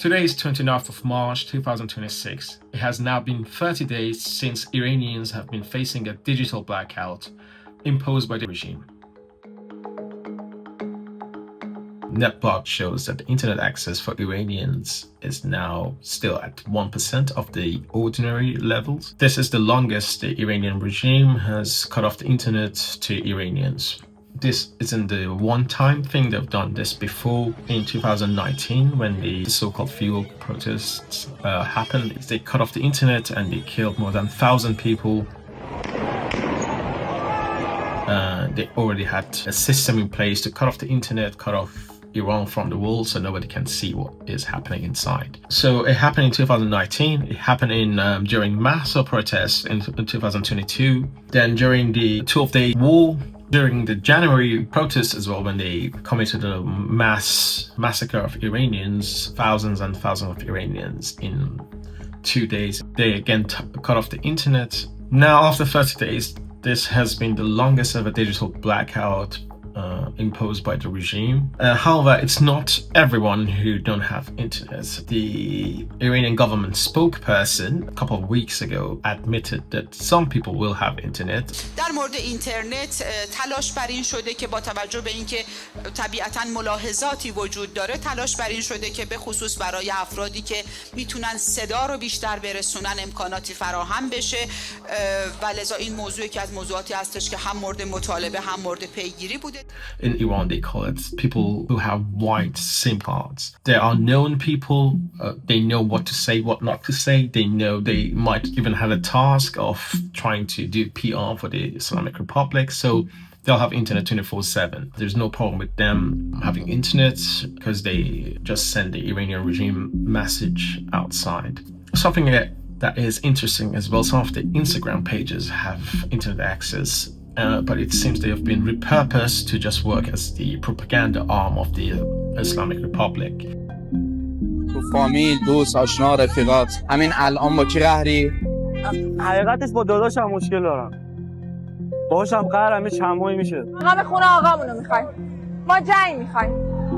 Today is 29th of March 2026. It has now been 30 days since Iranians have been facing a digital blackout imposed by the regime. NetBlocks shows that the internet access for Iranians is now still at 1% of the ordinary levels. This is the longest the Iranian regime has cut off the internet to Iranians. This isn't the one-time thing. They've done this before. In 2019, when the so-called fuel protests happened, they cut off the internet and they killed more than 1,000 people. They already had a system in place to cut off the internet, cut off Iran from the world, so nobody can see what is happening inside. So it happened in 2019. It happened during Mahsa protests in 2022. Then during the 12-day war, during the January protests as well, when they committed a mass massacre of Iranians, thousands and thousands of Iranians in 2 days. They again cut off the internet. Now, after 30 days, this has been the longest ever digital blackout imposed by the regime. However, it's not everyone who don't have internet. The Iranian government spokesperson a couple of weeks ago admitted that some people will have internet. در مورد اینترنت تلاش بر این شده که با توجه به اینکه طبیعتاً ملاحظاتی وجود داره، تلاش بر این شده که به خصوص برای افرادی که میتونن صدا رو بیشتر برسونن امکاناتی فراهم بشه و لذا این موضوعی که از موضوعاتی هستش که هم مورد مطالبه هم مورد پیگیری بوده. In Iran, they call it people who have white SIM cards. They are known people. They know what to say, what not to say. They know they might even have a task of trying to do PR for the Islamic Republic. So they'll have internet 24/7. There's no problem with them having internet because they just send the Iranian regime message outside. Something that is interesting as well, some of the Instagram pages have internet access. But it seems they have been repurposed to just work as the propaganda arm of the Islamic Republic. تو فامیل، دوست، آشنا، رفیقات، همین الان با کی قهری؟ حقیقتش با داداشم مشکل دارم. باهاشم قهرم چند ماهی میشه. ما به خونه آقامونو میخوایم. ما جنگ میخوایم.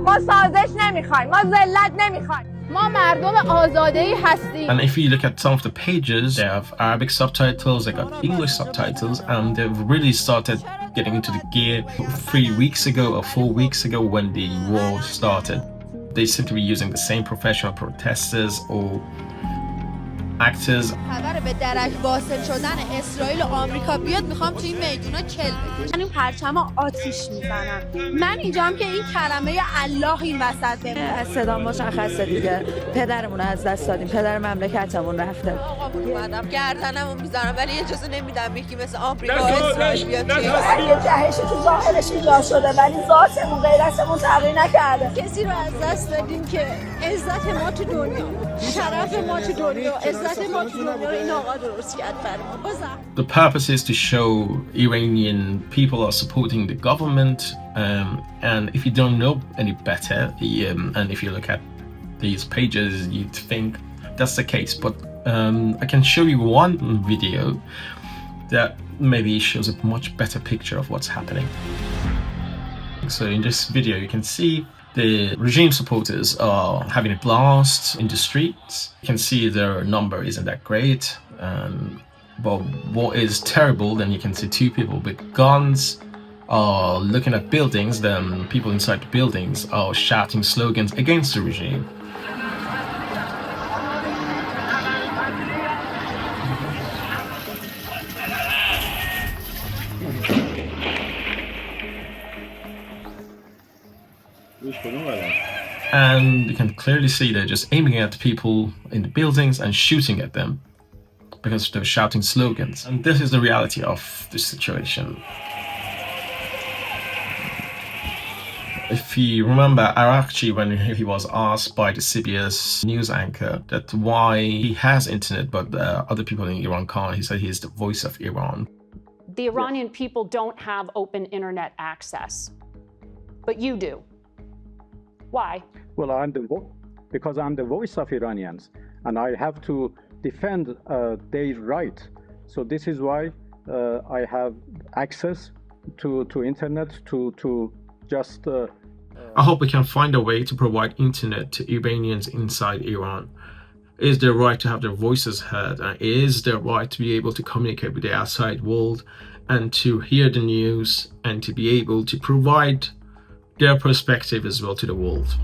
ما سازش نمیخوایم. ما ذلت نمیخوایم. ما مردم آزاده‌ای هستیم. And if you look at some of the pages, they have Arabic subtitles, they got English subtitles, and they've really started getting into the gear 3 weeks ago or 4 weeks ago when the war started. They seem to be using the same professional protesters or actors. خبر به درک واصل شدن اسرائیل و آمریکا بیاد، میخوام توی این میدونا چل بکشم. من این پرچم آتیش میزنم. من اینجام که این کلمه الله این وسط بمونه. صدا مشخصه دیگه. پدرمون از دست دادیم. پدر مملکتمون رفته. آقامون اومدم گردنمو میزنم ولی اجازه نمیدم یکی مثل آمریکا و اسرائیل بیاد توی اگه جهش تو ظاهرش ایجاد شده ولی ذاتمون غیرتمون تغییر نکرده. کسی رو از دست دادیم که عزت ما تو دنیا، شرف ما تو دنیا، The purpose is to show Iranian people are supporting the government, and if you don't know any better, and if you look at these pages, you'd think that's the case. But I can show you one video that maybe shows a much better picture of what's happening. So in this video, you can see the regime supporters are having a blast in the streets. You can see their number isn't that great. But what is terrible, then you can see two people with guns are looking at buildings. Then people inside the buildings are shouting slogans against the regime. And you can clearly see they're just aiming at people in the buildings and shooting at them because they're shouting slogans. And this is the reality of this situation. If you remember Arakchi, when he was asked by the CBS news anchor that why he has internet but other people in Iran can't, he said he's the voice of Iran. The Iranian people don't have open internet access, but you do. Why? Well, because I'm the voice of Iranians, and I have to defend their right. So this is why I have access to internet to just I hope we can find a way to provide internet to Iranians inside Iran. It is their right to have their voices heard, and it is their right to be able to communicate with the outside world and to hear the news and to be able to provide their perspective as well to the world.